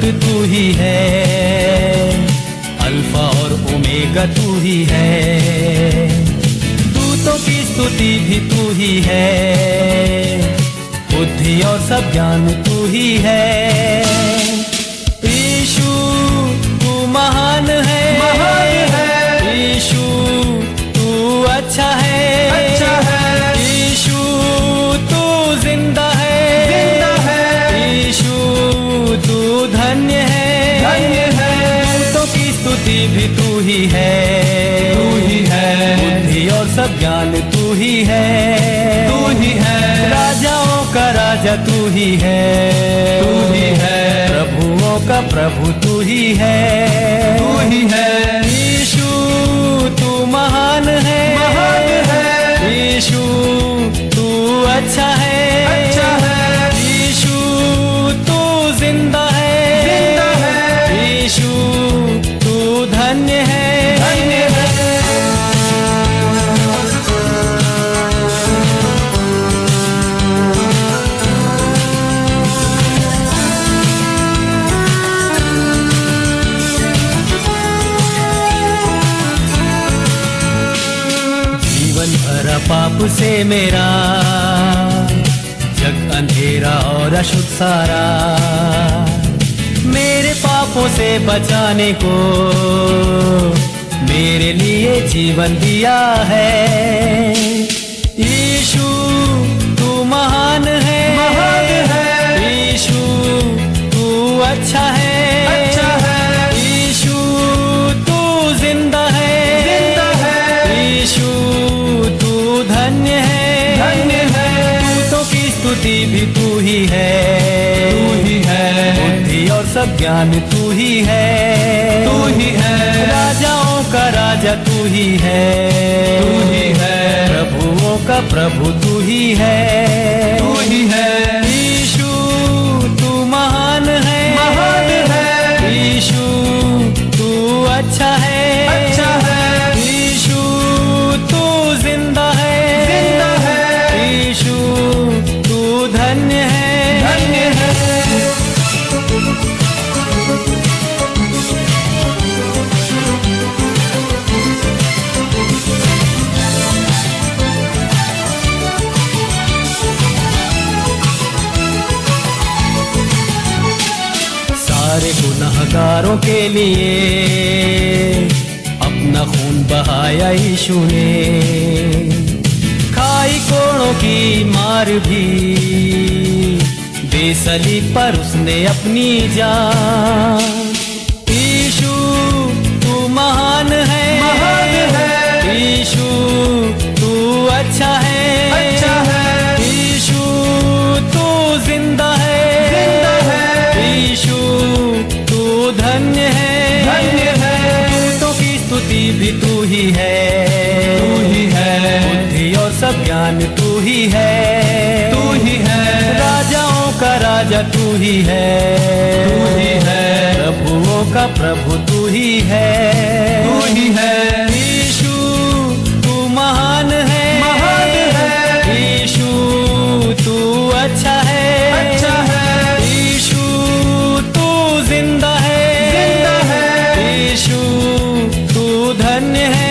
अंत तू ही है, अल्फा और ओमेगा तू ही है, दूतों की स्तुति भी तू ही है, बुद्धि और सब ज्ञान तू ही है। यीशु तू महान है, यीशु तू अच्छा है, यीशु तू जिंदा है, यीशु तू धन्य है, दूतों की स्तुति भी तू ही है, बुद्धि और सब ज्ञान तू ही है, राजाओं का राजा तू ही है, प्रभुओं का प्रभु तू ही है, यीशु तू महान है, यीशु तू अच्छा है, यीशु तू जिंदा है, यीशु तू धन्य है। जीवन भरा पाप से मेरा, जग अंधेरा और अशुद्ध सारा, मेरे पापों से बचाने को मेरे लिए जीवन दिया है। यीशु तू महान है, यीशु तू अच्छा है, यीशु तू जिंदा है, यीशु तू धन्य है, दूतों की स्तुति भी तू ही है, बुद्धि और सब ज्ञान तू ही है, राजाओं का राजा तू ही है, प्रभुओं का प्रभु तू ही है, यीशु तू महान है, यीशु तू अच्छा है, यीशु तू जिंदा है, यीशु तू धन्य है। सारे गुनहगारों के लिए अपना खून बहाया यीशु ने, खाई कोड़ों की मार भी दे सलीब पर उसने अपनी जान। यीशु तू महान है, यीशु तू अच्छा है, यीशु तू जिंदा है, यीशु तू धन्य है, दूतों की स्तुति भी तू ही है, बुद्धि और सब ज्ञान तू ही है, राजाओं का राजा तू ही है, प्रभुओं का प्रभु तू ही है, यीशु तू महान है, यीशु तू अच्छा है, यीशु तू जिंदा है, यीशु तू धन्य है।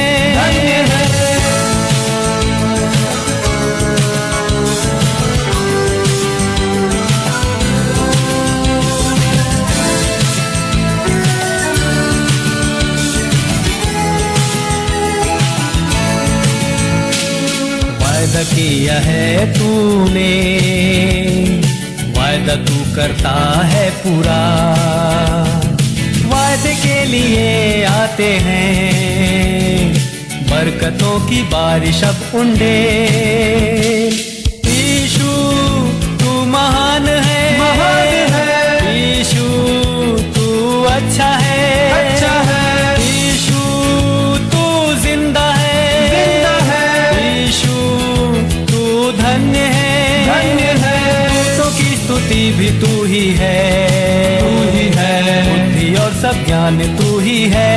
वायदा किया है तूने, वायदा तू करता है पूरा, वायदे के लिए आते हैं बरकतों की बारिश अब उंडे। यीशु तू महान है, यीशु तू अच्छा है, यीशु तू जिंदा है, यीशु तू धन्य है, दूतों की स्तुति भी तू ही है, बुद्धि और सब ज्ञान तू ही है,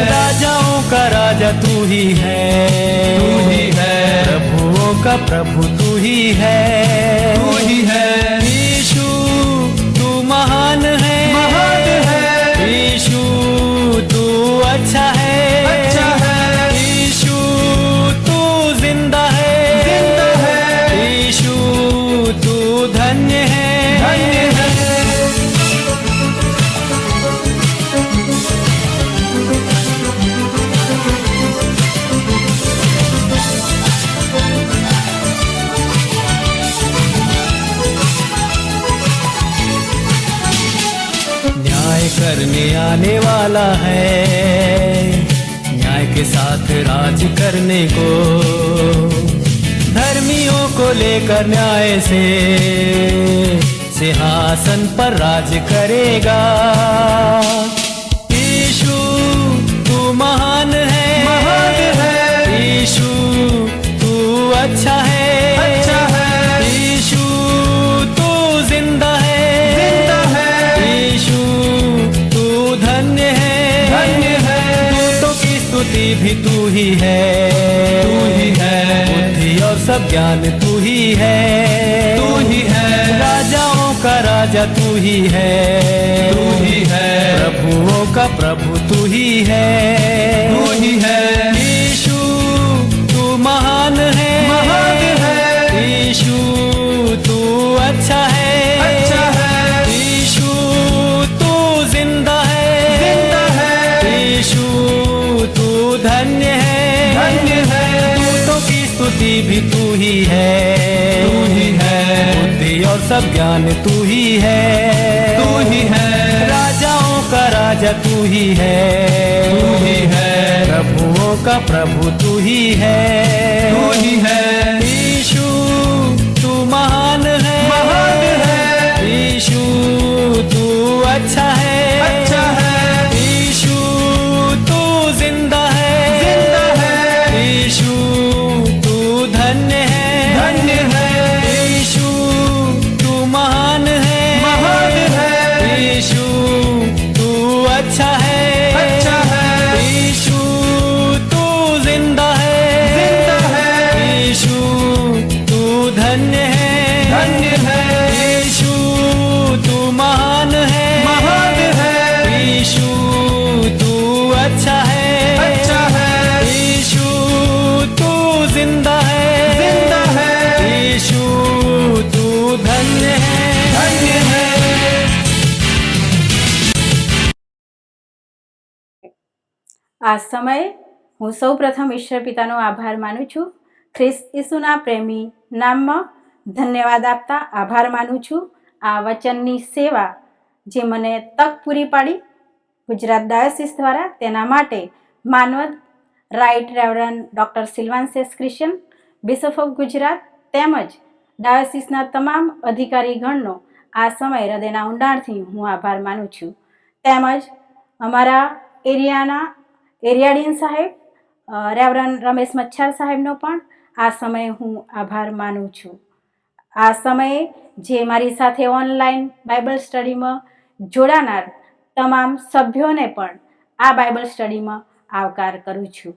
राजाओं का राजा तू ही है, प्रभुओं का प्रभु तू ही है, यीशु तू महान करने आने वाला है, न्याय के साथ राज करने को। धर्मियों को लेकर न्याय से सिंहासन पर राज करेगा। यीशु तू महान है, यीशु तू अच्छा है, यीशु तू जिंदा है, यीशु तू धन्य है, दूतों की स्तुति भी तू ही है, बुद्धि और सब ज्ञान तू ही है, राजाओं का राजा तू ही है, प्रभुओं का प्रभु तू ही है, यीशु तू महान है, यीशु तू अच्छा है, यीशु तू जिंदा है, यीशु तू धन्य है, दूतों की स्तुति भी तू ही है, बुद्धि और सब ज्ञान तू ही है, राजाओं का राजा तू ही है, प्रभुओं का प्रभु तू ही है, यीशु तू महान है, यीशु तू अच्छा है, यीशु तू जिंदा है, यीशु तू धन्य है, यीशु तू महान है, यीशु तू अच्छा है, यीशु तू जिंदा है, यीशु तू धन्य है, यीशु तू महान है, यीशु तू अच्छा है, यीशु तू जिंदा है, यीशु तू धन्य है। આ સમયે હું સૌ પ્રથમ ઈશ્વર પિતાનો આભાર માનું છું. ખ્રિસ્ત ઈસુના પ્રેમી નામમાં ધન્યવાદ આપતા આભાર માનું છું. આ વચનની સેવા જે મને તક પૂરી પાડી ગુજરાત ડાયોસિસ દ્વારા, તેના માટે માનવત રાઇટ રેવરન્ડ ડૉક્ટર સિલ્વાન્સેસ ક્રિશ્ચન, બિશપ ઓફ ગુજરાત તેમજ ડાયોસિસના તમામ અધિકારીગણનો આ સમય હૃદયના ઊંડાણથી હું આભાર માનું છું. તેમજ અમારા એરિયાડીન સાહેબ રેવરન્ડ રમેશ મચ્છાર સાહેબનો પણ આ સમયે હું આભાર માનું છું. આ સમયે જે મારી સાથે ઓનલાઈન બાઇબલ સ્ટડીમાં જોડાનાર તમામ સભ્યોને પણ આ બાઇબલ સ્ટડીમાં આવકાર કરું છું.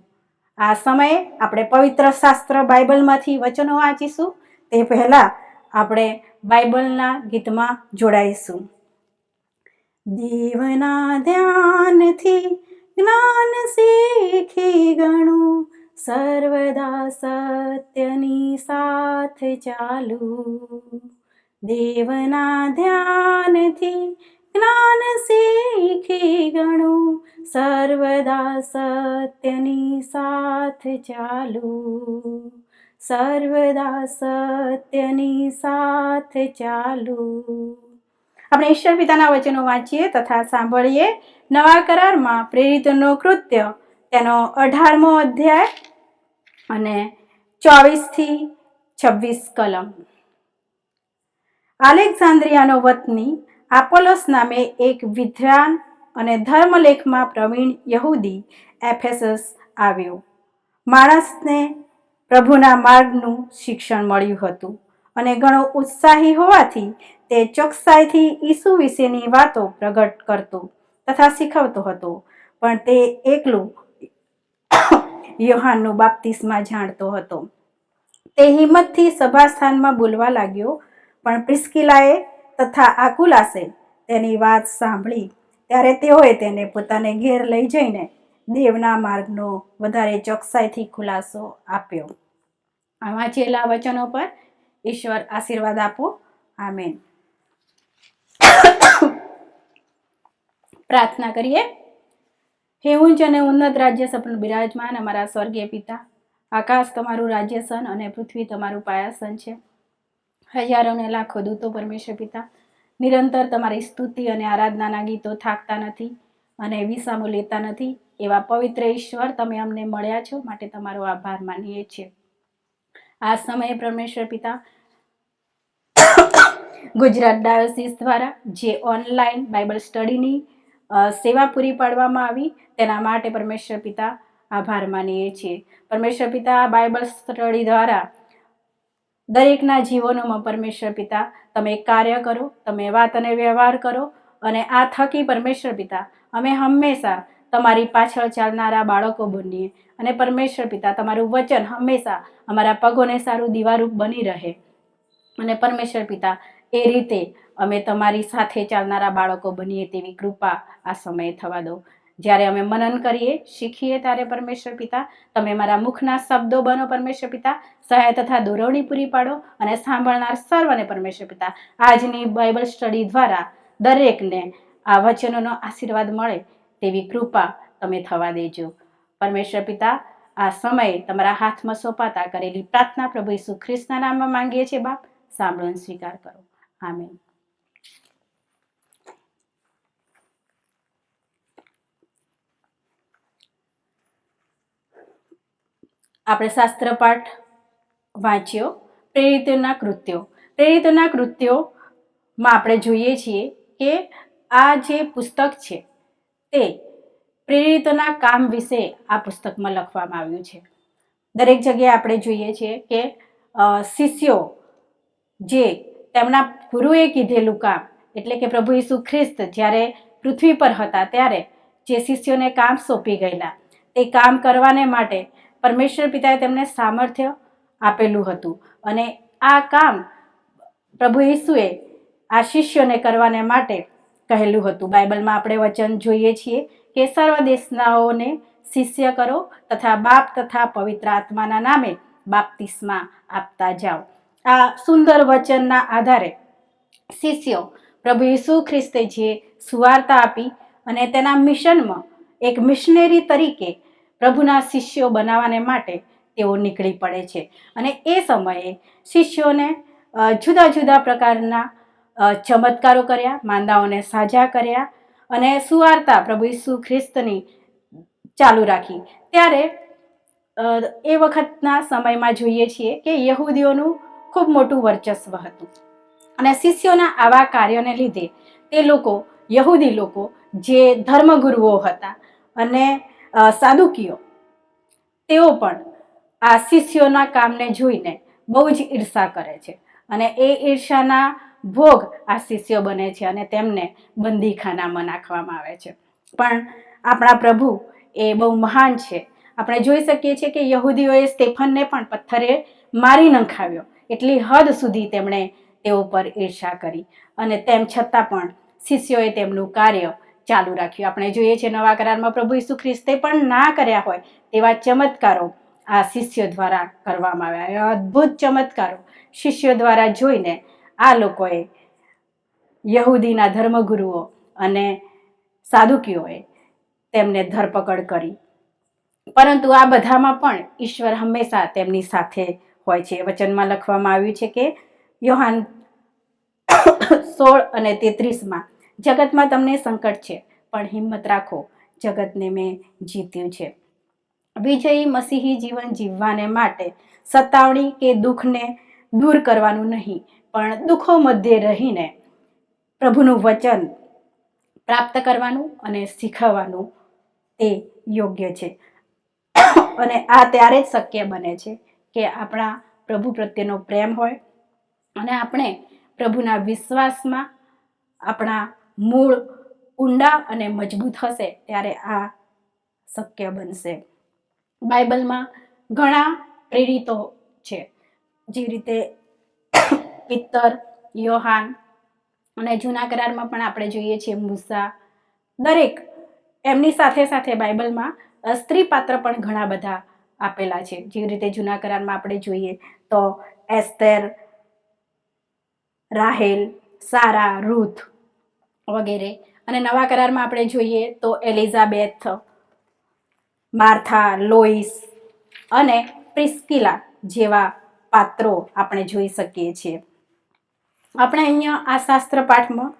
આ સમયે આપણે પવિત્ર શાસ્ત્ર બાઇબલમાંથી વચનો વાંચીશું. તે પહેલાં આપણે બાઇબલના ગીતમાં જોડાઈશું. દેવના ધ્યાનથી જ્ઞાન શીખી ગણું, સર્વદા સત્યની સાથ ચાલુ. દેવના ધ્યાનથી જ્ઞાન શીખી ગણું, સર્વદા સત્યની સાથ ચાલુ, સર્વદા સત્યની સાથ ચાલુ. આપણે ઈશ્વર પિતાના વચનો વાંચીએ તથા સાંભળીએ. નવા કરારમાં પ્રેરિતોનું કૃત્ય તેનો 18મો અધ્યાય અને 24 થી 26 કલમ. આલેક્ઝાન્દ્રિયાનો વતની આપોલોસ નામે એક વિદ્વાન અને ધર્મલેખમાં પ્રવીણ યહૂદી એફેસસ આવ્યો. માણસને પ્રભુના માર્ગનું શિક્ષણ મળ્યું હતું અને ઘણો ઉત્સાહી હોવાથી તે ચોકસાઈથી ઈસુ વિશેની વાતો પ્રગટ કરતો તથા શીખવતો હતો. પણ તે એકલું યોહાનનું બાપ્તિસ્મા જાણતો હતો. તે હિંમતથી સભાસ્થાનમાં બોલવા લાગ્યો. પણ પ્રિસ્કિલાએ તથા આકુલાસે તેની વાત સાંભળી ત્યારે તેઓએ તેને પોતાને ઘેર લઈ જઈને દેવના માર્ગનો વધારે ચોકસાઈથી ખુલાસો આપ્યો. આ વાંચેલા વચનો પર ઈશ્વર આશીર્વાદ આપો. આમેન. પ્રાર્થના કરીએ. હે ઉચ્ચ અને ઉન્નત રાજ્ય સપન બિરાજમાન અમારા સ્વર્ગીય પિતા, આકાશ તમારું રાજ્યસન અને પૃથ્વી તમારું પાયાસન છે. હજારો ને લાખો દૂતો પરમેશ્વર પિતા નિરંતર તમારી સ્તુતિ અને આરાધનાના ગીતો થાકતા નથી અને વિસામો લેતા નથી એવા પવિત્ર ઈશ્વર તમે અમને મળ્યા છો, માટે તમારો આભાર માનીએ છીએ. આ સમયે પરમેશ્વર પિતા ગુજરાત ડાયોસીસ દ્વારા જે ઓનલાઈન બાઇબલ સ્ટડીની સેવા પૂરી પાડવામાં આવી તેના માટે પરમેશ્વર પિતા આભાર માનીએ છીએ. પરમેશ્વર પિતા બાઇબલ સ્ટડી દ્વારા દરેકના જીવનોમાં પરમેશ્વર પિતા તમે કાર્ય કરો, તમે વાત અને વ્યવહાર કરો, અને આ થકી પરમેશ્વર પિતા અમે હંમેશા તમારી પાછળ ચાલનારા બાળકો બનીએ, અને પરમેશ્વર પિતા તમારું વચન હંમેશા અમારા પગોને સારું દીવારૂપ બની રહે, અને પરમેશ્વર પિતા એ રીતે અમે તમારી સાથે ચાલનારા બાળકો બનીએ તેવી કૃપા આ સમયે થવા દો. જ્યારે અમે મનન કરીએ, શીખીએ, ત્યારે પરમેશ્વર પિતા તમે મારા મુખના શબ્દો બનો પરમેશ્વર પિતા, સહાય તથા દોરવણી પૂરી પાડો, અને સાંભળનાર સર્વને પરમેશ્વર પિતા આજની બાઇબલ સ્ટડી દ્વારા દરેકને આ વચનોનો આશીર્વાદ મળે તેવી કૃપા તમે થવા દેજો. પરમેશ્વર પિતા આ સમયે તમારા હાથમાં સોંપાતા કરેલી પ્રાર્થના પ્રભુ ઈસુ ખ્રિસ્તના નામમાં માંગીએ છીએ બાપ, સાંભળો સ્વીકાર કરો. આમીન. આપણે શાસ્ત્ર પાઠ વાંચ્યો પ્રેરિતોના કૃત્યો. પ્રેરિતોના કૃત્યોમાં આપણે જોઈએ છીએ કે આ જે પુસ્તક છે તે પ્રેરિતોના કામ વિશે આ પુસ્તકમાં લખવામાં આવ્યું છે. દરેક જગ્યાએ આપણે જોઈએ છીએ કે શિષ્યો જે તેમના ગુરુએ કીધેલું કામ, એટલે કે પ્રભુ ઈસુ ખ્રિસ્ત જ્યારે પૃથ્વી પર હતા ત્યારે જે શિષ્યોને કામ સોંપી ગયેલા તે કામ કરવાને માટે પરમેશ્વર પિતાએ તેમને સામર્થ્ય આપેલું હતું, અને આ કામ પ્રભુ ઈસુએ આ શિષ્યોને કરવાને માટે કહેલું હતું. બાઇબલમાં આપણે વચન જોઈએ છીએ કે સર્વ દેશનાઓને શિષ્ય કરો તથા બાપ તથા પવિત્ર આત્માના નામે બાપ્તિસ્મા આપતા જાઓ. આ સુંદર વચનના આધારે શિષ્યો પ્રભુ ઈસુ ખ્રિસ્તે જે સુવાર્તા આપી અને તેના મિશનમાં એક મિશનરી તરીકે પ્રભુના શિષ્યો બનાવવાને માટે તેઓ નીકળી પડે છે. અને એ સમયે શિષ્યોને જુદા જુદા પ્રકારના ચમત્કારો કર્યા, માંદાઓને સાજા કર્યા, અને સુવાર્તા પ્રભુ ઈસુ ખ્રિસ્તની ચાલુ રાખી. ત્યારે એ વખતના સમયમાં જોઈએ છીએ કે યહૂદીઓનું ખૂબ મોટું વર્ચસ્વ હતું, અને શિષ્યોના આવા કાર્યોને લીધે તે લોકો, યહૂદી લોકો જે ધર્મગુરુઓ હતા અને સાદુકીઓ, તેઓ પણ આ શિષ્યોના કામને જોઈને બહુ જ ઈર્ષા કરે છે, અને એ ઈર્ષાના ભોગ આ શિષ્યો બને છે અને તેમને બંદીખાનામાં નાખવામાં આવે છે. પણ આપણા પ્રભુ એ બહુ મહાન છે. આપણે જોઈ શકીએ છીએ કે યહૂદીઓએ સ્ટેફનને પણ પથ્થરે મારી નંખાવ્યો. એટલી હદ સુધી તેમણે તેઓ પર ઈર્ષા કરી, અને તેમ છતાં પણ શિષ્યોએ તેમનું કાર્ય ચાલુ રાખ્યું. આપણે જોઈએ છીએ નવા કરારમાં પ્રભુ ઈસુ ખ્રિસ્તે પણ ના કર્યા હોય તેવા ચમત્કારો આ શિષ્યો દ્વારા કરવામાં આવ્યા. અદ્ભુત ચમત્કારો શિષ્યો દ્વારા જોઈને આ લોકોએ, યહૂદીના ધર્મગુરુઓ અને સાદુકીઓએ તેમને ધરપકડ કરી. પરંતુ આ બધામાં પણ ઈશ્વર હંમેશા તેમની સાથે હોય છે. વચનમાં લખવામાં આવ્યું છે કે યોહાન 16:33 જગતમાં તમને સંકટ છે, પણ હિંમત રાખો, જગતને મેં જીત્યું છે. વિજયી મસીહી જીવન જીવવાને માટે સતાવણી કે દુઃખને દૂર કરવાનું નહીં, પણ દુઃખો મધ્યે રહીને પ્રભુનું વચન પ્રાપ્ત કરવાનું અને શીખવવાનું તે યોગ્ય છે. અને આ ત્યારે જ શક્ય બને છે કે આપણા પ્રભુ પ્રત્યેનો પ્રેમ હોય અને આપણે પ્રભુના વિશ્વાસમાં આપણા મૂળ ઊંડા અને મજબૂત હશે, ત્યારે આ શક્ય બનશે. બાઇબલમાં ઘણા પ્રેરિતો છે, જે રીતે પિત્તર, યોહાન, અને જૂના કરારમાં પણ આપણે જોઈએ છીએ મૂસા. દરેક એમની સાથે સાથે બાઇબલમાં સ્ત્રી પાત્ર પણ ઘણા બધા આપેલા છે. જે રીતે જૂના કરારમાં આપણે જોઈએ તો એસ્તેર, રાહેલ, સારા, રૂથ વગેરે, અને નવા કરારમાં આપણે જોઈએ તો એલિઝાબેથ, માર્થા, લોઈસ અને પ્રિસ્કિલા જેવા પાત્રો આપણે જોઈ શકીએ છીએ. આપણે અહીંયા આ શાસ્ત્ર પાઠમાં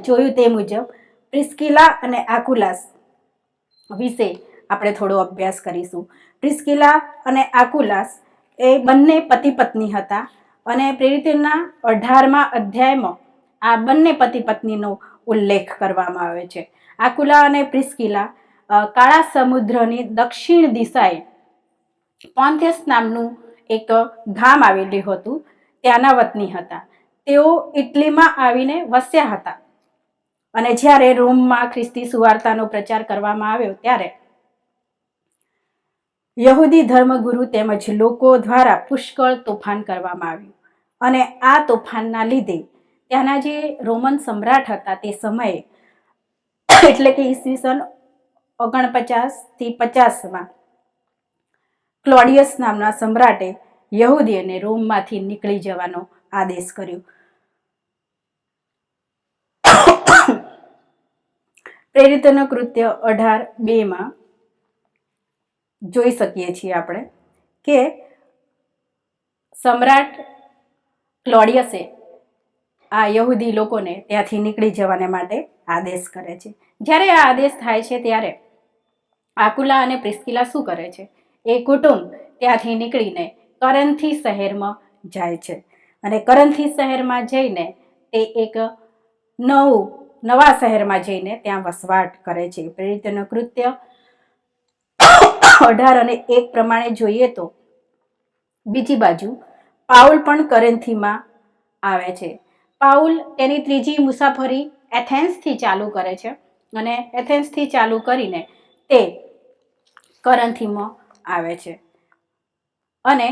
જોયું તે મુજબ પ્રિસ્કિલા અને આકુલાસ વિશે આપણે થોડો અભ્યાસ કરીશું. પ્રિસ્કિલા અને આકુલાસ એ બંને પતિ પત્ની હતા અને પ્રેરિતોના 18મા અધ્યાયમાં આ બંને પતિ પત્નીનો ઉલ્લેખ કરવામાં આવે છે. આકુલા અને પ્રિસ્કિલા કાળા સમુદ્રની દક્ષિણ દિશાએ પોન્થિયસ નામનું એક ગામ આવેલું હતું, ત્યાંના વતની હતા. તેઓ ઇટલીમાં આવીને વસ્યા હતા અને જ્યારે રોમમાં ખ્રિસ્તી સુવાર્તાનો પ્રચાર કરવામાં આવ્યો ત્યારે યહૂદી ધર્મગુરુ તેમજ લોકો દ્વારા પુષ્કળ તોફાન કરવામાં આવ્યું અને આ તોફાનના લીધે ત્યાંના જે રોમન સમ્રાટ હતા તે સમયે એટલે કે ઈસવીસન 49 થી 50માં ક્લોડિયસ નામના સમ્રાટે યહૂદીઓને રોમમાંથી નીકળી જવાનો આદેશ કર્યો. પ્રેરિતોનું કૃત્ય 18:2માં જોઈ શકીએ છીએ આપણે કે સમ્રાટ ક્લોડિયસે આ યહૂદી લોકોને ત્યાંથી નીકળી જવાને માટે આદેશ કરે છે. જ્યારે આ આદેશ થાય છે ત્યારે આકુલા અને પ્રિસ્કિલા શું કરે છે? એ કુટુંબ ત્યાંથી નીકળીને કરન્થી શહેરમાં જાય છે અને કરન્થી શહેરમાં જઈને તે એક નવા શહેરમાં જઈને ત્યાં વસવાટ કરે છે. પ્રેરિતોનું કૃત્ય 18:1 પ્રમાણે જોઈએ તો બીજી બાજુ પાઉલ પણ કરન્થીમાં આવે છે. પાઉલ તેની ત્રીજી મુસાફરી એથેન્સથી ચાલુ કરે છે અને એથેન્સથી ચાલુ કરીને તે કરન્થીમાં આવે છે અને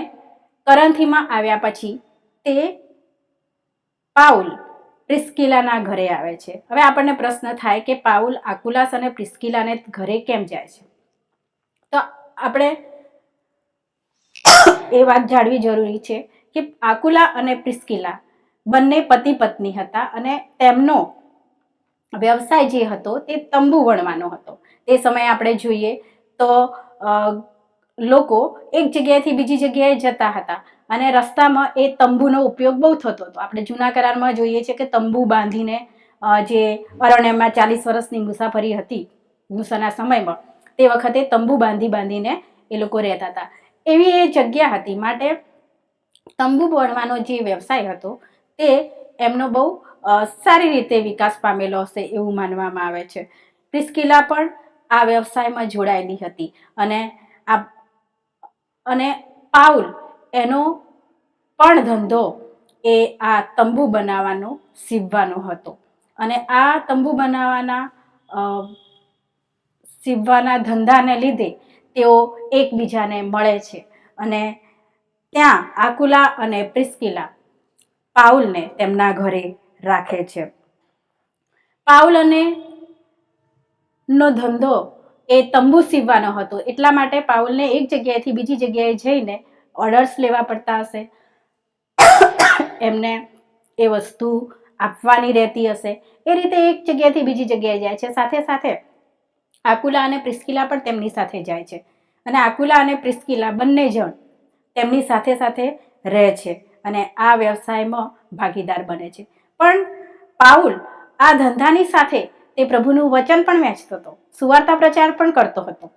કરન્થીમાં આવ્યા પછી તે પાઉલ પ્રિસ્કિલાના ઘરે આવે છે. હવે આપણને પ્રશ્ન થાય કે પાઉલ આકુલાસ અને પ્રિસ્કિલાને ઘરે કેમ જાય છે? તો આપણે એ વાત જાણવી જરૂરી છે કે આકુલા અને પ્રિસ્કિલા બંને પતિ પત્ની હતા અને તેમનો વ્યવસાય જે હતો તે તંબુ વણવાનો હતો. તે સમયે આપણે જોઈએ તો લોકો એક જગ્યાએથી બીજી જગ્યાએ જતા હતા અને રસ્તામાં એ તંબુનો ઉપયોગ બહુ થતો હતો. આપણે જૂના કરારમાં જોઈએ છીએ કે તંબુ બાંધીને જે અરણ્યમાં 40 વર્ષની મુસાફરી હતી મૂસાના સમયમાં, તે વખતે તંબુ બાંધીને એ લોકો રહેતા હતા. એવી એ જગ્યા હતી માટે તંબુ વણવાનો જે વ્યવસાય હતો તે એમનો બહુ સારી રીતે વિકાસ પામેલો હશે એવું માનવામાં આવે છે. પ્રિસ્કિલા પણ આ વ્યવસાયમાં જોડાયેલી હતી અને પાઉલ એનો પણ ધંધો એ આ તંબુ બનાવવાનો સીવવાનો હતો અને આ તંબુ સીવવાના ધંધાને લીધે તેઓ એકબીજાને મળે છે અને ત્યાં આકુલા અને પ્રિસ્કિલા પાઉલને તેમના ઘરે રાખે છે. પાઉલ નો ધંધો એ તંબુ સીવવાનો હતો એટલા માટે પાઉલને એક જગ્યાએથી બીજી જગ્યાએ જઈને ઓર્ડર્સ લેવા પડતા હશે, એમને એ વસ્તુ આપવાની રહેતી હશે. એ રીતે એક જગ્યાએથી બીજી જગ્યાએ જાય છે. સાથે સાથે આકુલા અને પ્રિસ્કિલા પણ તેમની સાથે જાય છે અને આકુલા અને પ્રિસ્કિલા બંને જણ તેમની સાથે સાથે રહે છે અને આ વ્યવસાયમાં ભાગીદાર બને છે. પણ પાઉલ આ ધંધાની સાથે તે પ્રભુનું વચન પણ વહેંચતો હતો, સુવાર્તા પ્રચાર પણ કરતો હતો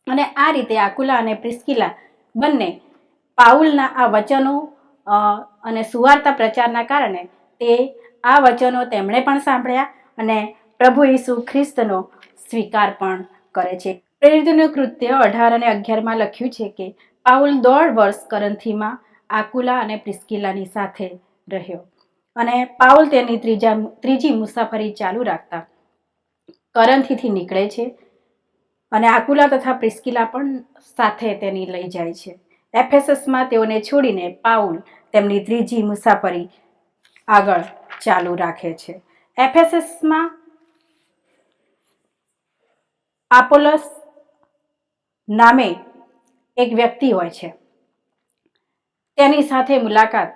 અને આ રીતે આકુલા અને પ્રિસ્કિલા બંને પાઉલના આ વચનો અને સુવાર્તા પ્રચારના કારણે તે આ વચનો તેમણે પણ સાંભળ્યા અને પ્રભુ ઈસુ ખ્રિસ્તનો સ્વીકાર પણ કરે છે. પ્રેરિતોનું કૃત્ય 18 અને 11માં લખ્યું છે કે પાઉલ 1.5 વર્ષ કરન્થીમાં આકુલા અને પ્રિસ્કિલાની સાથે રહ્યો અને પાઉલ તેની ત્રીજી મુસાફરી ચાલુ રાખતા કરન્થીથી નીકળે છે અને આકુલા તથા પ્રિસ્કિલા પણ સાથે તેની લઈ જાય છે. એફેસસમાં તેઓને છોડીને પાઉલ તેમની ત્રીજી મુસાફરી આગળ ચાલુ રાખે છે. એફેસસમાં આપોલોસ નામે એક વ્યક્તિ હોય છે, તેની સાથે મુલાકાત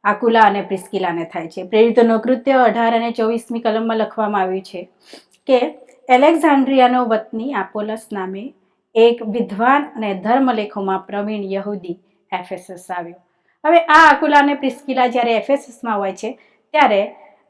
આકુલા અને પ્રિસ્કિલાને થાય છે. પ્રેરિતોનું કૃત્ય 18 અને 24મી કલમમાં લખવામાં આવ્યું છે કે એલેક્ઝાન્ડ્રિયાનો વતની આપોલોસ નામે એક વિદ્વાન અને ધર્મલેખોમાં પ્રવીણ યહૂદી એફેસસ આવ્યો હવે આ આકુલા અને પ્રિસ્કિલા જ્યારે એફેસસમાં હોય છે ત્યારે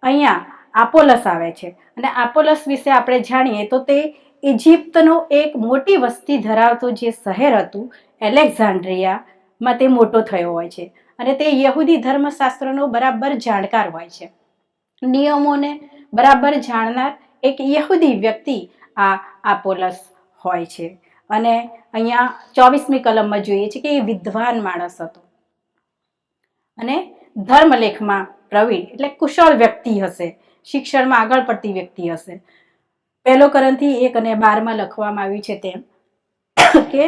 અહીંયા આપોલસ આવે છે, અને આપોલસ વિશે આપણે જાણીએ તો તે ઇજિપ્તનું એક મોટી વસ્તી ધરાવતું જે શહેર હતું એલેક્ઝાન્ડ્રિયામાં તે મોટો થયો હોય છે, અને તે યહૂદી ધર્મશાસ્ત્રનો બરાબર જાણકાર હોય છે. નિયમોને બરાબર જાણનાર એક યહૂદી વ્યક્તિ આ આપોલસ હોય છે. અને અહીંયા 24મી કલમમાં જોઈએ છે કે એ વિદ્વાન માણસ હતો અને ધર્મલેખમાં પ્રવીણ એટલે કુશળ વ્યક્તિ હશે, શિક્ષણમાં આગળ પડતી વ્યક્તિ હશે. 1 કોરિન્થી 1 અને 12 લખવામાં આવ્યું છે તેમ કે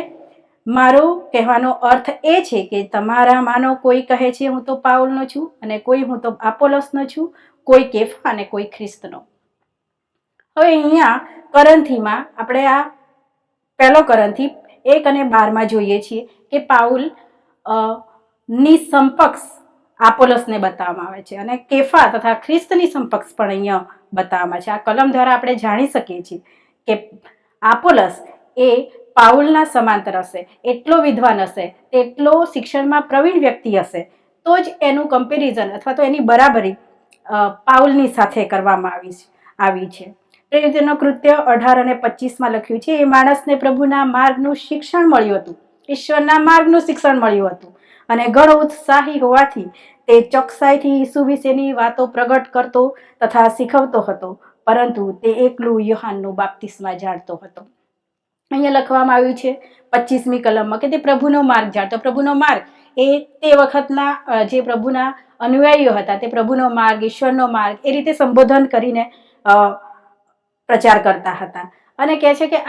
મારો કહેવાનો અર્થ એ છે કે તમારામાંનો કોઈ કહે છે હું તો પાઉલનો છું, અને કોઈ હું તો આપોલોસનો છું, કોઈ કેફા અને કોઈ ખ્રિસ્તનો. હવે અહીંયા કરંથીમાં આપણે આ 1 કોરિન્થી 1 અને 12 જોઈએ છીએ કે પાઉલ ની સમકક્ષ આપોલસને બતાવવામાં આવે છે, અને કેફા તથા ખ્રિસ્તની સમકક્ષ પણ અહીંયા બતાવવામાં છે. આ કલમ દ્વારા આપણે જાણી શકીએ છીએ કે આપોલસ એ પાઉલના સમાંતર હશે, એટલો વિદ્વાન હશે, એટલો શિક્ષણમાં પ્રવીણ વ્યક્તિ હશે, તો જ એનું કમ્પેરિઝન અથવા તો એની બરાબરી પાઉલની સાથે કરવામાં આવી છે. પ્રેરિતોના કૃત્ય 18 અને 25 લખ્યું છે એ માણસને પ્રભુના માર્ગનું શિક્ષણ મળ્યું હતું, ઈશ્વરના માર્ગનું શિક્ષણ મળ્યું હતું, અને ઘણો ઉત્સાહી હોવાથી તે ચોકસાઈથી ઈસુ વિશેની વાતો પ્રગટ કરતો તથા શીખવતો હતો, પરંતુ તે એકલું યોહાનનું બાપ્તિસ્મા જાણતો હતો. અહીંયા લખવામાં આવ્યું છે 25મી કલમમાં કે તે પ્રભુનો માર્ગ જાણતો. પ્રભુનો માર્ગ એ તે વખતના જે પ્રભુના અનુયાયીઓ હતા તે પ્રભુનો માર્ગ, ઈશ્વરનો માર્ગ એ રીતે સંબોધન કરીને પ્રચાર કરતા હતા. અને કહે છે કે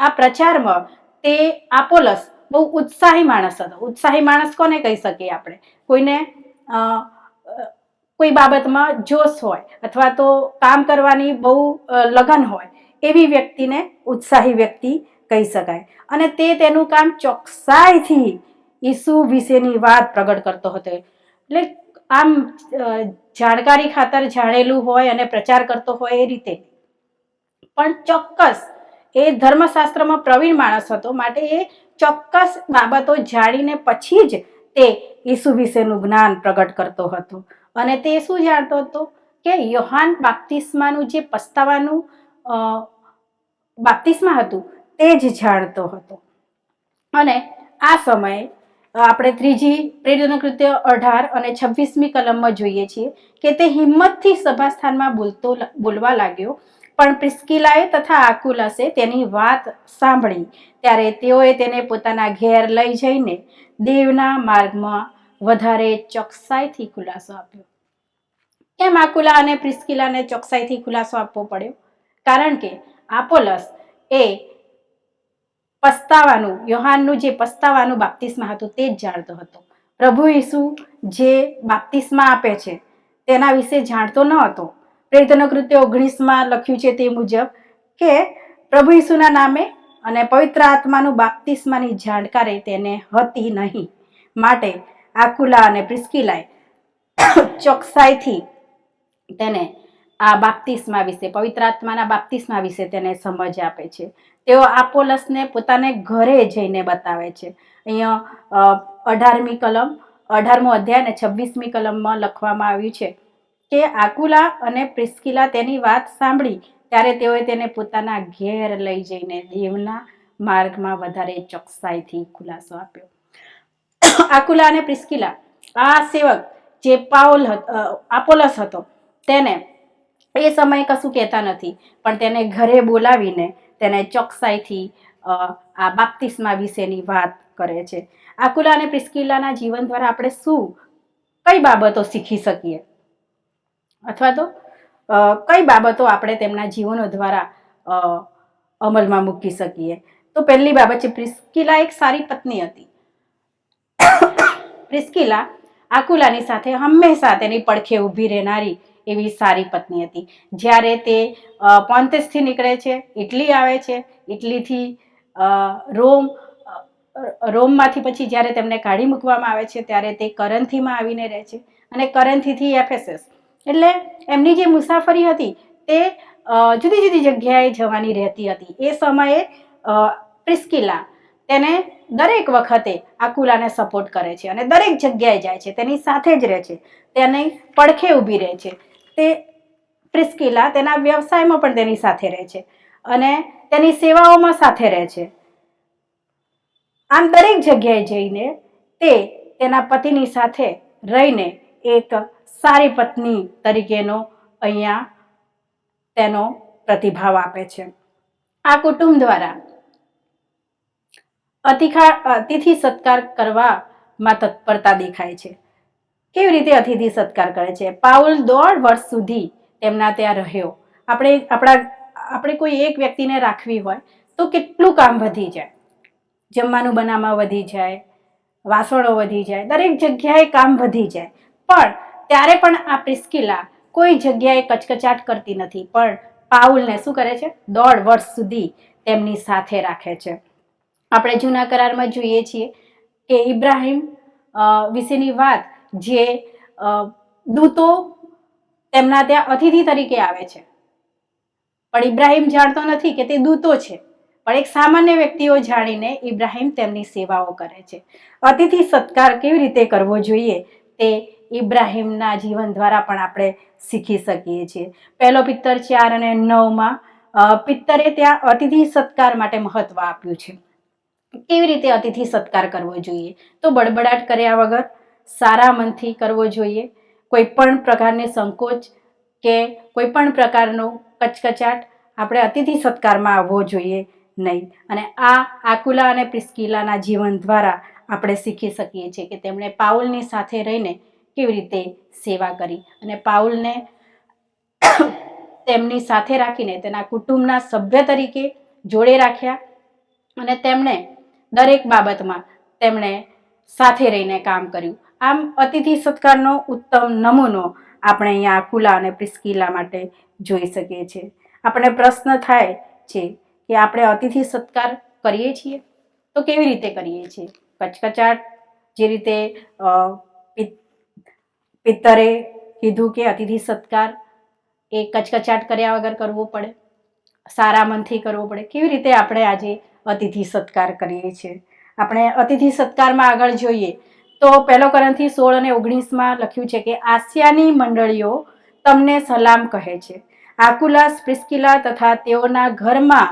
આ પ્રચારમાં તે આપોલસ બહુ ઉત્સાહી માણસ હતો. ઉત્સાહી માણસ કોને કહી શકીએ આપણે? કોઈને કોઈ બાબતમાં જોશ હોય અથવા તો કામ કરવાની બહુ લગન હોય, એવી વ્યક્તિને ઉત્સાહી વ્યક્તિ કહી શકાય. અને તે તેનું કામ ચોકસાઈથી ઈસુ વિશેની વાત પ્રગટ કરતો હતો. એટલે આમ જાણકારી ખાતર જાણેલું હોય અને પ્રચાર કરતો હોય એ રીતે, પણ ચોક્કસ એ ધર્મશાસ્ત્રમાં પ્રવીણ માણસ હતો, માટે એ ચોક્કસ બાબતો જાણીને પછી જ તે ઈસુ વિશેનું જ્ઞાન પ્રગટ કરતો હતો. અને તે શું જાણતો હતો કે યોહાન બાપ્તિસ્માનું જે પસ્તાવાનું બાપ્તિસ્મા હતું તે જ જાણતો હતો. અને આ સમયે આપણે પ્રેરિતોના કૃત્ય 18 અને 26મી કલમમાં જોઈએ છીએ કે તે હિંમતથી સભાસ્થાનમાં બોલવા લાગ્યો, પણ પ્રિસ્કિલાએ તથા આકુલાસે તેની વાત સાંભળી ત્યારે તેઓએ તેને પોતાના ઘેર લઈ જઈને દેવના માર્ગમાં વધારે ચોકસાઈથી ખુલાસો આપ્યો. કેમ આકુલા અને પ્રિસ્કિલાને ચોકસાઈથી ખુલાસો આપવો પડ્યો? કારણ કે આપોલસ એ યોહાનનું જે પસ્તાવાનું બાપ્તિસ્મા હતું તે જ જાણતો હતો. પ્રભુ ઈસુ જે બાપ્તિસ્મા આપે છે તેના વિશે જાણતો ન હતો. પ્રેરિતોના કૃત્ય 19 લખ્યું છે તે મુજબ કે પ્રભુ ઈસુના નામે અને પવિત્ર આત્માનું બાપ્તિસ્માની જાણકારી તેને હતી નહીં. માટે આકુલા અને પ્રિસ્કિલાએ ચોકસાઈથી તેને આ બાપ્તિસ્મા વિશે, પવિત્ર આત્માના બાપ્તિસ્મા વિશે તેને સમજ આપે છે. તેઓ આપોલસને પોતાને ઘરે જઈને બતાવે છે. અહીંયા 18મી કલમ 18મો અધ્યાય અને 26મી કલમમાં લખવામાં આવ્યું છે કે આકુલા અને પ્રિસ્કિલા તેની વાત સાંભળી ત્યારે તેઓએ તેને પોતાના ઘેર લઈ જઈને દેવના માર્ગમાં વધારે ચોકસાઈથી ખુલાસો આપ્યો. આકુલા અને પ્રિસ્કિલા, આ સેવક જે આપોલસ હતો, તેને એ સમયે કશું કહેતા નથી, પણ તેને ઘરે બોલાવીને તેને ચોકસાઈથી આ બાપ્તિસ્મા વિશેની વાત કરે છે. આકુલા અને પ્રિસ્કિલાના જીવન દ્વારા આપણે કઈ બાબતો શીખી શકીએ, અથવા તો કઈ બાબતો આપણે તેમના જીવનો દ્વારા અમલમાં મૂકી શકીએ? તો પહેલી બાબત છે, પ્રિસ્કિલા એક સારી પત્ની હતી. પ્રિસ્કિલા આકુલાની સાથે હંમેશા તેની પડખે ઊભી રહેનારી એવી સારી પત્ની હતી. જ્યારે તે પોન્તસથી નીકળે છે, ઇટલી આવે છે, ઇટલીથી રોમમાંથી પછી જ્યારે તેમને કાઢી મૂકવામાં આવે છે ત્યારે તે કરંથીમાં આવીને રહે છે, અને કરંથીથી એફેસસ. એટલે એમની જે મુસાફરી હતી તે જુદી જુદી જગ્યાએ જવાની રહેતી હતી. એ સમયે પ્રિસ્કિલા તેને દરેક વખતે આકુલાને સપોર્ટ કરે છે અને દરેક જગ્યાએ જાય છે, તેની સાથે જ રહે છે, તેની પડખે ઊભી રહે છે. તે પ્રિસ્કિલા તેના વ્યવસાયમાં પણ તેની સાથે રહે છે અને તેની સેવાઓમાં સાથે રહે છે. આમ દરેક જગ્યાએ જઈને તે તેના પતિની સાથે રહીને એક સારી પત્ની તરીકેનો અહીંયા તેનો પ્રતિભાવ આપે છે. આ કુટુંબ દ્વારા અતિથિ સત્કાર કરવામાં તત્પરતા દેખાય છે. કેવી રીતે અતિથિ સત્કાર કરે છે? પાઉલ 1.5 વર્ષ સુધી તેમના ત્યાં રહ્યો. આપણે કોઈ એક વ્યક્તિને રાખવી હોય તો કેટલું કામ વધી જાય, જમવાનું બનાવવામાં વધી જાય, વાસણો વધી જાય, દરેક જગ્યાએ કામ વધી જાય. પણ ત્યારે પણ આ પ્રિસ્કિલા કોઈ જગ્યાએ કચકચાટ કરતી નથી, પણ પાઉલને શું કરે છે? 1.5 વર્ષ સુધી તેમની સાથે રાખે છે. આપણે જૂના કરારમાં જોઈએ છીએ કે ઇબ્રાહિમ વિશેની વાત, જે દૂતો તેમના ત્યાં અતિથિ તરીકે આવે છે, પણ ઇબ્રાહિમ જાણતો નથી કે તે દૂતો છે, પણ એક સામાન્ય વ્યક્તિઓ જાણીને ઇબ્રાહિમ તેમની સેવાઓ કરે છે. અતિથિ સત્કાર કેવી રીતે કરવો જોઈએ તે ઇબ્રાહિમના જીવન દ્વારા પણ આપણે શીખી શકીએ છીએ. 1 પિત્તર 4 અને 9માં પિત્તરે ત્યાં અતિથિ સત્કાર માટે મહત્વ આપ્યું છે. કેવી રીતે અતિથિ સત્કાર કરવો જોઈએ? તો બડબડાટ કર્યા વગર સારા મનથી કરવો જોઈએ. કોઈ પણ પ્રકારની સંકોચ કે કોઈ પણ પ્રકારનો કચકચાટ આપણે અતિથિ સત્કારમાં આવવો જોઈએ નહીં. અને આ આકુલા અને પ્રિસ્કિલાના જીવન દ્વારા આપણે શીખી શકીએ છીએ કે તેમણે પાઉલની સાથે રહીને કેવી રીતે સેવા કરી અને પાઉલને તેમની સાથે રાખીને તેના કુટુંબના સભ્ય તરીકે જોડે રાખ્યા અને તેમણે દરેક બાબતમાં તેમણે સાથે રહીને કામ કર્યું. આમ અતિથિ સત્કારનો ઉત્તમ નમૂનો આપણે અહીંયા આકુલા અને પ્રિસ્કિલા માટે જોઈ શકીએ છીએ. આપણે પ્રશ્ન થાય છે કે આપણે અતિથિ સત્કાર કરીએ છીએ તો કેવી રીતે કરીએ છીએ? કચકચાટ, જે રીતે પિત્તરે કીધું કે અતિથિ સત્કાર એ કચકચાટ કર્યા વગર કરવો પડે, સારા મનથી કરવો પડે. કેવી રીતે આપણે આજે અતિથિ સત્કાર કરીએ છીએ? આપણે અતિથિ સત્કારમાં આગળ જોઈએ તો 1 કોરિન્થી 16 અને 19માં લખ્યું છે કે આસિયાની મંડળીઓ તમને સલામ કહે છે. આકુલાસ, પ્રિસ્કિલા તથા તેઓના ઘરમાં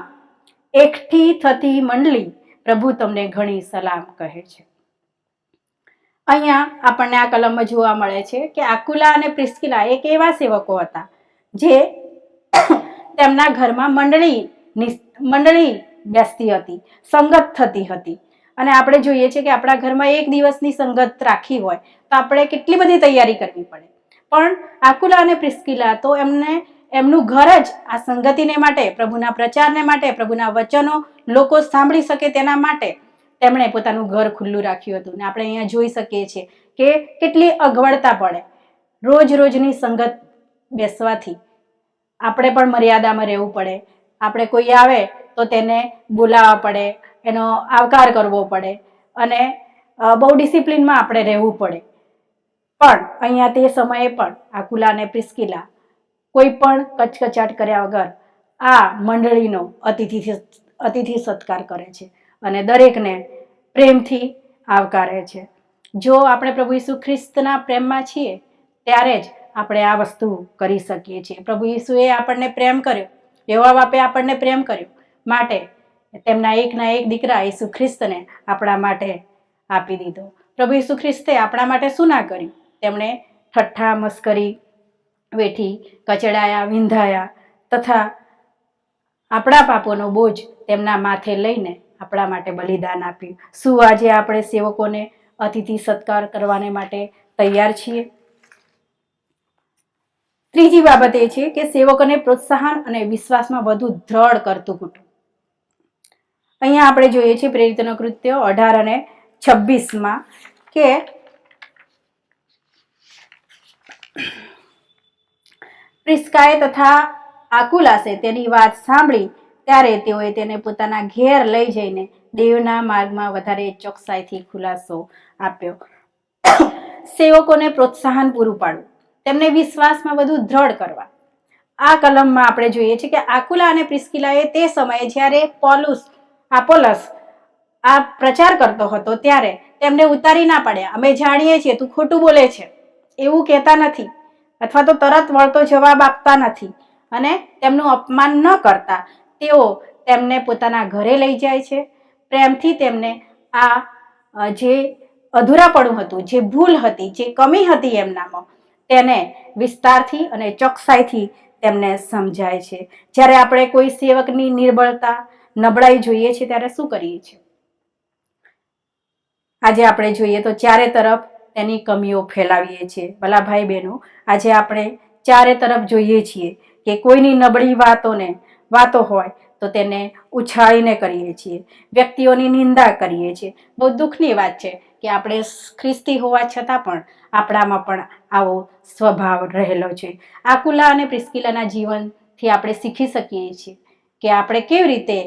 એકઠી થતી મંડળી પ્રભુ તમને ઘણી સલામ કહે છે. અહીંયા આપણને આ કલમમાં જોવા મળે છે કે આકુલા અને પ્રિસ્કિલા એક એવા સેવકો હતા જે તેમના ઘરમાં મંડળી બેસતી હતી, સંગત થતી હતી. અને આપણે જોઈએ છીએ કે આપણા ઘરમાં એક દિવસની સંગત રાખી હોય તો આપણે કેટલી બધી તૈયારી કરવી પડે. પણ આકુલા અને પ્રિસ્કિલા તો એમનું ઘર જ આ સંગતિને માટે, પ્રભુના પ્રચારને માટે, પ્રભુના વચનો લોકો સાંભળી શકે તેના માટે તેમણે પોતાનું ઘર ખુલ્લું રાખ્યું હતું. ને આપણે અહીંયા જોઈ શકીએ છીએ કે કેટલી અગવડતા પડે. રોજની સંગત બેસવાથી આપણે પણ મર્યાદામાં રહેવું પડે. આપણે કોઈ આવે તો તેને બોલાવવા પડે, એનો આવકાર કરવો પડે અને બહુ ડિસિપ્લિનમાં આપણે રહેવું પડે. પણ અહીંયા તે સમયે પણ આકુલા અને પ્રિસ્કિલા કોઈ પણ કચકચાટ કર્યા વગર આ મંડળીનો અતિથિ સત્કાર કરે છે અને દરેકને પ્રેમથી આવકારે છે. જો આપણે પ્રભુ ઈસુ ખ્રિસ્તના પ્રેમમાં છીએ ત્યારે જ આપણે આ વસ્તુ કરી શકીએ છીએ. પ્રભુ ઈસુએ આપણને પ્રેમ કર્યો, યહોવા બાપે આપણને પ્રેમ કર્યો, માટે તેમના એકના એક દીકરા ઈસુ ખ્રિસ્તને આપણા માટે આપી દીધો. પ્રભુ ઈસુ ખ્રિસ્તે આપણા માટે શું ના કર્યું? તેમણે ઠઠ્ઠા, મસ્કરી વેઠી, કચડાયા, વિંધાયા તથા આપણા પાપોનો બોજ તેમના માથે લઈને આપણા માટે બલિદાન આપ્યું. શું આજે આપણે સેવકોને અતિથિ સત્કાર કરવાને માટે તૈયાર છીએ? ત્રીજી બાબત એ છે કે સેવકોને પ્રોત્સાહન અને વિશ્વાસમાં વધુ દ્રઢ કરતું કુટુંબ. અહીંયા આપણે જોઈએ છીએ પ્રેરિતોના કૃત્યો 18 અને 26માં કે પ્રિસ્કાએ તથા આકુલાસે તેની વાત સાંભળી ત્યારે તેઓએ તેને પોતાના ઘેર લઈ જઈને દેવના માર્ગમાં વધારે ચોકસાઈથી ખુલાસો આપ્યો. સેવકોને પ્રોત્સાહન પૂરું પાડવું, તેમને વિશ્વાસમાં વધુ દ્રઢ કરવા. આ કલમમાં આપણે જોઈએ છીએ કે આકુલા અને પ્રિસ્કિલાએ તે સમયે જ્યારે આપોલસ આ પ્રચાર કરતો હતો ત્યારે તેમને ઉતારી ના પાડ્યા. અમે જાણીએ છીએ તું ખોટું બોલે છે એવું કહેતા નથી, અથવા તો તરત વળતો જવાબ આપતા નથી, અને તેમનું અપમાન ન કરતા તેઓ તેમને પોતાના ઘરે લઈ જાય છે. પ્રેમથી તેમને આ જે અધૂરાપણું હતું, જે ભૂલ હતી, જે કમી હતી એમનામાં, તેને વિસ્તારથી અને ચોકસાઈથી તેમને સમજાય છે. જ્યારે આપણે કોઈ સેવકની નિર્બળતા, નબળાઈ જોઈએ છે ત્યારે શું કરીએ છીએ? આજે આપણે જોઈએ તો ચારે તરફ તેની કમીઓ ફેલાવીએ છીએ. ભલા ભાઈ બહેનો, આજે આપણે ચારે તરફ જોઈએ છીએ કે કોઈની નબળી વાતો હોય તો તેને ઉછાળીને કરીએ છીએ, વ્યક્તિઓની નિંદા કરીએ છીએ. બહુ દુઃખની વાત છે કે આપણે ખ્રિસ્તી હોવા છતાં પણ આપણામાં પણ આવો સ્વભાવ રહેલો છે. આકુલા અને પ્રિસ્કિલાના જીવનથી આપણે શીખી શકીએ છીએ કે આપણે કેવી રીતે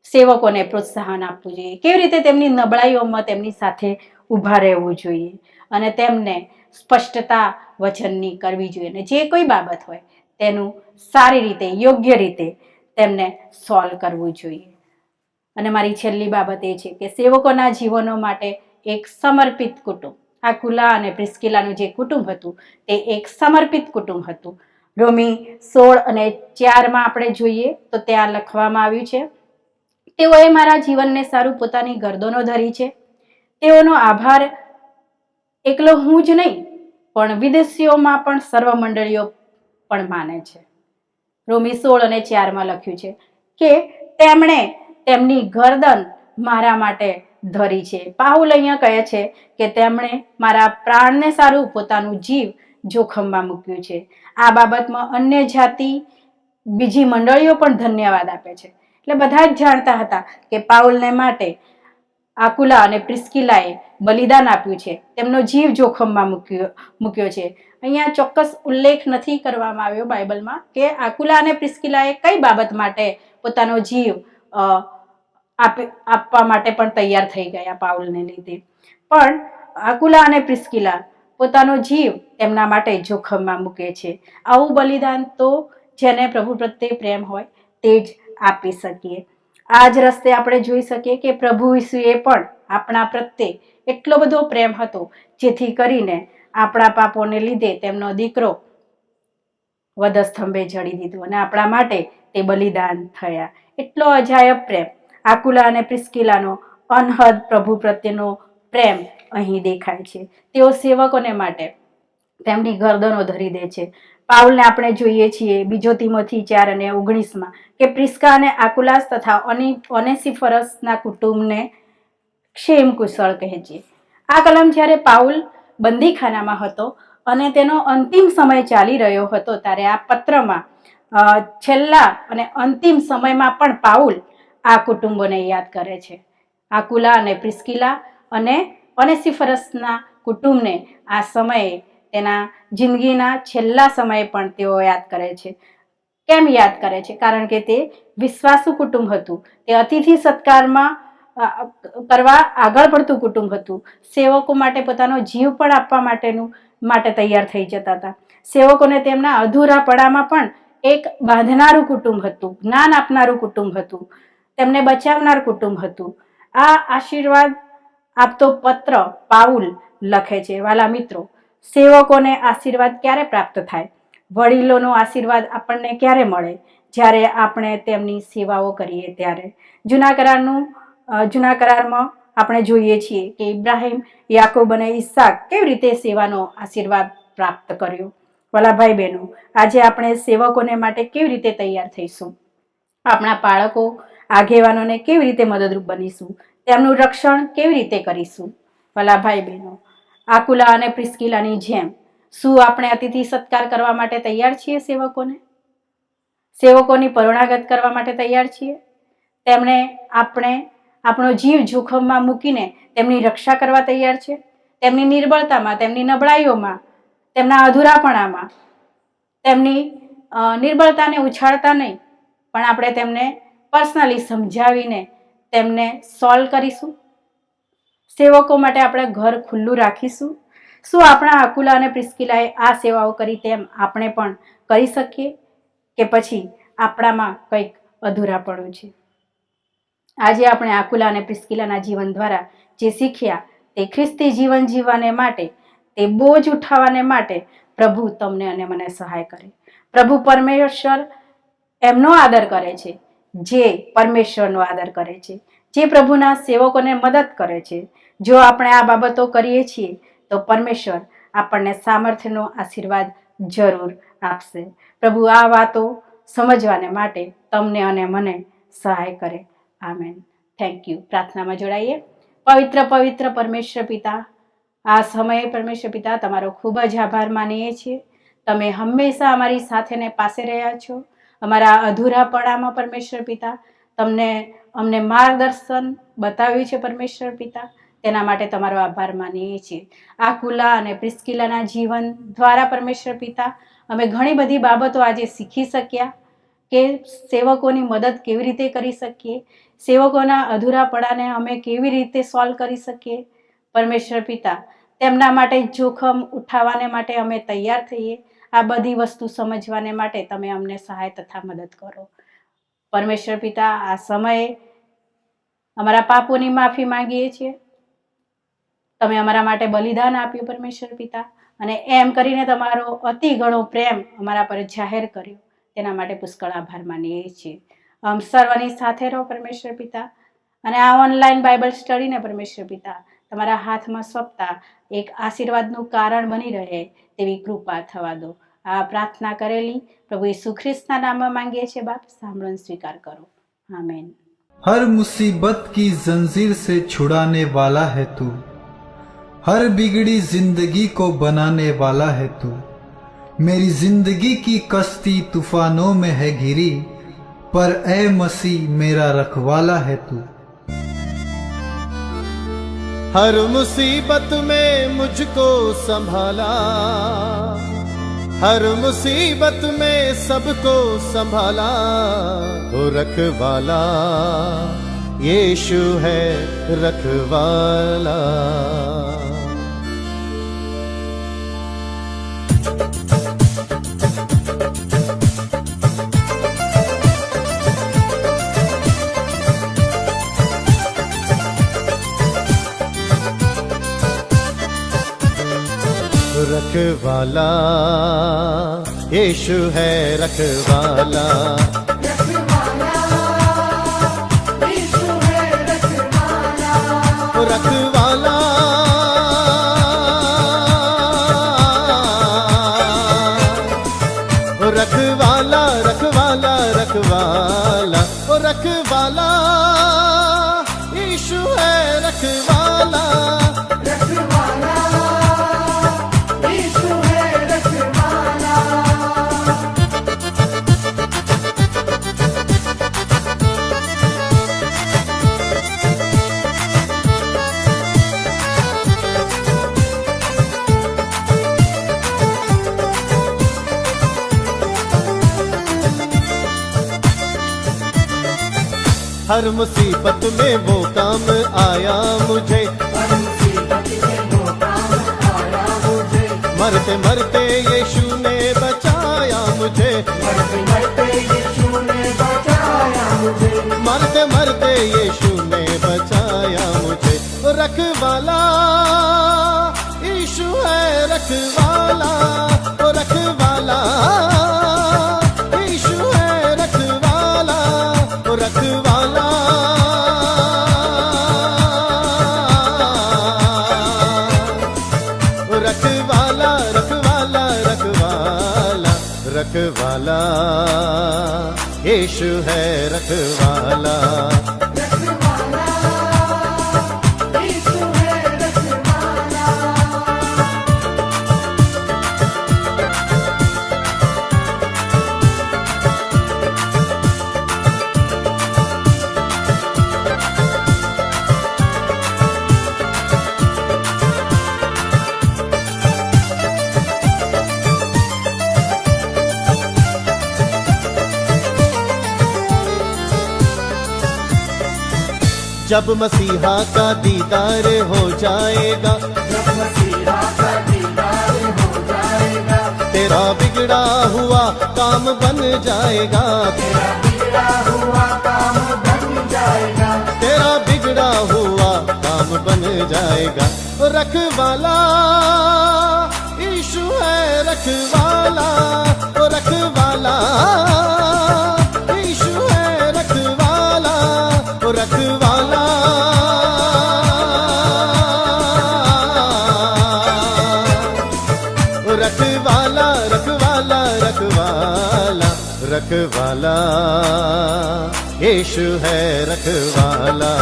સેવકોને પ્રોત્સાહન આપવું જોઈએ, કેવી રીતે તેમની નબળાઈઓમાં તેમની સાથે ઊભા રહેવું જોઈએ, અને તેમને સ્પષ્ટતા વચનની કરવી જોઈએ, અને જે કોઈ બાબત હોય તેનું સારી રીતે, યોગ્ય રીતે તેમને સોલ્વ કરવું જોઈએ. અને મારી છેલ્લી બાબત એ છે કે સેવકોના જીવનો માટે એક સમર્પિત કુટુંબ, આકુલા અને પ્રિસ્કિલાનું જે કુટુંબ હતું તે એક સમર્પિત કુટુંબ હતું. રોમી 16 અને 4 આપણે જોઈએ તો ત્યાં લખવામાં આવ્યું છે, તેઓએ મારા જીવનને સારું પોતાની ગરદનો ધરી છે. તેઓનો આભાર એકલો હું જ નહીં પણ વિદેશીઓમાં પણ સર્વ મંડળીઓ પણ માને છે. રોમી 16 અને 4 લખ્યું છે કે તેમણે તેમની ગરદન મારા માટે ધરી છે. પાઉલ અહીંયા કહે છે કે તેમણે મારા પ્રાણને સારું પોતાનું જીવ જોખમમાં મૂક્યું છે. આ બાબતમાં અન્ય જાતિ, બીજી મંડળીઓ પણ ધન્યવાદ આપે છે. એટલે બધા જ જાણતા હતા કે પાઉલને માટે આકુલા અને પ્રિસ્કિલાએ બલિદાન આપ્યું છે, તેમનો જીવ જોખમમાં મૂક્યો છે. અહીંયા ચોક્કસ ઉલ્લેખ નથી કરવામાં આવ્યો બાઇબલમાં કે આકુલા અને પ્રિસ્કિલાએ કઈ બાબત માટે પોતાનો જીવ આપવા માટે પણ તૈયાર થઈ ગયા પાઉલને લીધે. પણ આકુલા અને પ્રિસ્કિલા પોતાનો જીવ તેમના માટે જોખમમાં મૂકે છે. આવું બલિદાન તો જેને પ્રભુ પ્રત્યે પ્રેમ હોય તે જ આપી શકીએ. આ જ રસ્તે આપણે જોઈ શકીએ કે પ્રભુ ઈસુએ પણ આપણા પ્રત્યે એટલો બધો પ્રેમ હતો જેથી કરીને આપણા પાપોને લીધે તેમનો દીકરો વધસ્તંભે જડી દીધો અને આપણા માટે તે બલિદાન થયા. એટલો અજાયબ પ્રેમ, આકુલા અને પ્રિસ્કિલાનો અનહદ પ્રભુ પ્રત્યેનો પ્રેમ અહીં દેખાય છે. તેઓ સેવકોને માટે તેમની ગરદનો ધરી દે છે. પાઉલને આપણે જોઈએ છીએ 2 તીમોથી 4 અને 19 કે પ્રિસ્કા અને આકુલાસ તથા ઓનેસિફરસના કુટુંબને ક્ષેમ કુશળ કહેજે. આ કલમ જ્યારે પાઉલ બંદીખાનામાં હતો અને તેનો અંતિમ સમય ચાલી રહ્યો હતો ત્યારે આ પત્રમાં છેલ્લા અને અંતિમ સમયમાં પણ પાઉલ આ કુટુંબોને યાદ કરે છે. આકુલા અને પ્રિસ્કિલા અને ઓનેસિફરસના કુટુંબને આ સમયે તેના જિંદગીના છેલ્લા સમયે પણ તેઓ યાદ કરે છે. કેમ યાદ કરે છે? કારણ કે તે વિશ્વાસુ કુટુંબ હતું. તે અતિથિ સત્કારમાં કરવા આગળ પડતું કુટુંબ હતું. સેવકો માટે પોતાનો જીવ પણ આપવા માટે તૈયાર થઈ જતા હતા. સેવકોને તેમના અધૂરાપણામાં પણ એક બાંધનારું કુટુંબ હતું, જ્ઞાન આપનારું કુટુંબ હતું, તેમને બચાવનાર કુટુંબ હતું. આ આશીર્વાદ આપતો પત્ર પાઉલ લખે છે. વાલા મિત્રો, સેવકોને આશીર્વાદ ક્યારે પ્રાપ્ત થાય? વડીલોનો આશીર્વાદ આપણને ક્યારે મળે? જ્યારે આપણે તેમની સેવાઓ કરીએ ત્યારે. જૂના કરારમાં આપણે જોઈએ છીએ કે ઇબ્રાહિમ, યાકૂબ અને ઈસાક કેવી રીતે સેવાનો આશીર્વાદ પ્રાપ્ત કર્યો. વાલા ભાઈ બહેનો, આજે આપણે સેવકોને માટે કેવી રીતે તૈયાર થઈશું? આપણા બાળકો, આગેવાનોને કેવી રીતે મદદરૂપ બનીશું? તેમનું રક્ષણ કેવી રીતે કરીશું? વાલા ભાઈ બહેનો, આકુલા અને પ્રિસ્કિલાની જેમ શું આપણે અતિથિ સત્કાર કરવા માટે તૈયાર છીએ? સેવકોની પરોણાગત કરવા માટે તૈયાર છીએ? આપણે આપણો જીવ જોખમમાં મૂકીને તેમની રક્ષા કરવા તૈયાર છે? તેમની નિર્બળતામાં, તેમની નબળાઈઓમાં, તેમના અધૂરાપણામાં તેમની નિર્બળતાને ઉછાળતા નહીં, પણ આપણે તેમને પર્સનલી સમજાવીને તેમને સોલ્વ કરીશું? સેવકો માટે આપણે ઘર ખુલ્લું રાખીશું? શું આપણા આકુલા અને પ્રિસ્કિલાએ આ સેવાઓ કરી તેમ આપણે પણ કરી શકીએ, કે પછી આપણામાં કંઈક અધૂરાપણું છે? આજે આપણે આકુલા અને પ્રિસ્કિલાના જીવન દ્વારા જે શીખ્યા તે ખ્રિસ્તી જીવન જીવવાને માટે, તે બોજ ઉઠાવવાને માટે પ્રભુ તમને અને મને સહાય કરે. પ્રભુ પરમેશ્વર એમનો આદર કરે છે જે પરમેશ્વરનો આદર કરે છે, જે પ્રભુના સેવકોને મદદ કરે છે. જો આપણે આ બાબતો કરીએ છીએ તો પરમેશ્વર આપણને સામર્થ્યનો આશીર્વાદ જરૂર આપશે. પ્રભુ આ વાતો સમજવાને માટે તમને અને મને સહાય કરે. આમેન. Thank you. પ્રાર્થનામાં જોડાઈએ. પવિત્ર પવિત્ર પરમેશ્વર પિતા, આ સમયે પરમેશ્વર પિતા તમારો ખૂબ જ આભાર માનીએ છીએ. તમે હંમેશા અમારી સાથે ને પાસે રહ્યા છો. અમારા અધૂરાપણામાં પરમેશ્વર પિતા અમને માર્ગદર્શન બતાવ્યું છે પરમેશ્વર પિતા, તેના માટે તમારો આભાર માનીએ છીએ. આકુલા અને પ્રિસ્કિલાના જીવન દ્વારા પરમેશ્વર પિતા અમે ઘણી બધી બાબતો આજે શીખી શક્યા કે સેવકોની મદદ કેવી રીતે કરી શકીએ, સેવકોના અધૂરાપણાને અમે કેવી રીતે સોલ્વ કરી શકીએ. પરમેશ્વર પિતા તેમના માટે જોખમ ઉઠાવવાને માટે અમે તૈયાર થઈએ. આ બધી વસ્તુ સમજવાને માટે તમે અમને સહાય તથા મદદ કરો. પરમેશ્વર પિતા આ સમયે અમારા પાપોની માફી માંગીએ છીએ. તમે અમારા માટે બલિદાન આપ્યું પરમેશ્વર પિતા, અને એમ કરીને તમારો અતિ ઘણો પ્રેમ અમારા પર જાહેર કર્યો. તેના માટે પુષ્કળ આભાર માનીએ છીએ. સર્વની સાથે રહો પરમેશ્વર પિતા, અને આ ઓનલાઈન બાઇબલ સ્ટડીને પરમેશ્વર પિતા તમારા હાથમાં સોંપતા એક આશીર્વાદનું કારણ બની રહે તેવી કૃપા થવા દો. આ પ્રાર્થના કરેલી પ્રભુ ઈસુ ખ્રિસ્તના નામમાં માંગીએ છીએ બાપ, સાંભળો સ્વીકાર કરો. આમેન. हर मुसीबत की जंजीर से छुड़ाने वाला है तू, हर बिगड़ी जिंदगी को बनाने वाला है तू. मेरी जिंदगी की कश्ती तूफानों में है घिरी, पर ए मसीह मेरा रखवाला है तू. हर मुसीबत में मुझको संभाला, हर मुसीबत में सबको संभाला. वो रखवाला यीशु है रखवाला. रखवाला यीशु है रखवाला, रखवाला रखवाला रखवाला रखवाला रखवाला यीशु है रखवाला. हर मुसीबत में वो काम आया मुझे, मरते मरते यीशु ने बचाया मुझे, मरते मरते यीशु ने बचाया मुझे. रखवाला यीशु है रखवाला, रखवाला यीशु है रखवाला, रखवाला रखवाला रखवाला रखवाला रखवाला यीशु है रखवाला. जब मसीहा का दीदार हो जाएगा, जब मसीहा का दीदार हो जाएगा, तेरा बिगड़ा हुआ काम बन जाएगा, तेरा बिगड़ा हुआ काम बन जाएगा. बिगड़ा हुआ काम बन जाएगा। रखवाला यीशु है रखवाला, ओ रखवाला यीशु है रखवाला, ओ रखवाला रखवाला रखवाला रखवाला रखवाला यीशु है रखवाला।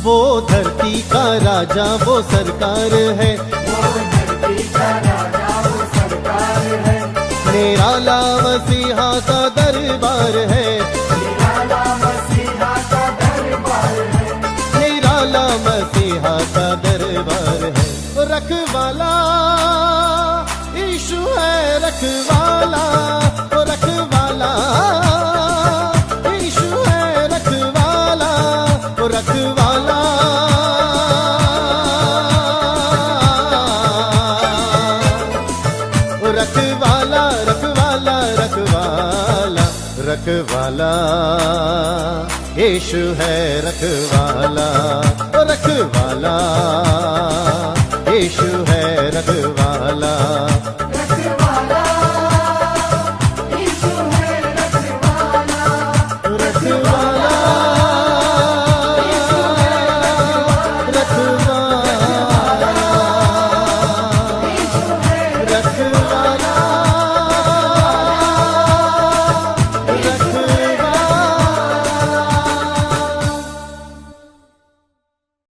वो धरती का राजा वो सरकार है, निराला मसीहा का दरबार है, निराला मसीहा का दरबार है। रखवाला यीशु है रखवाला, ओ रखवाला यीशु है रखवाला, ओ रखवाला रखवाला रखवाला रखवाला रखवाला यीशु है रखवाला, रखवाला यीशु है रखवाला।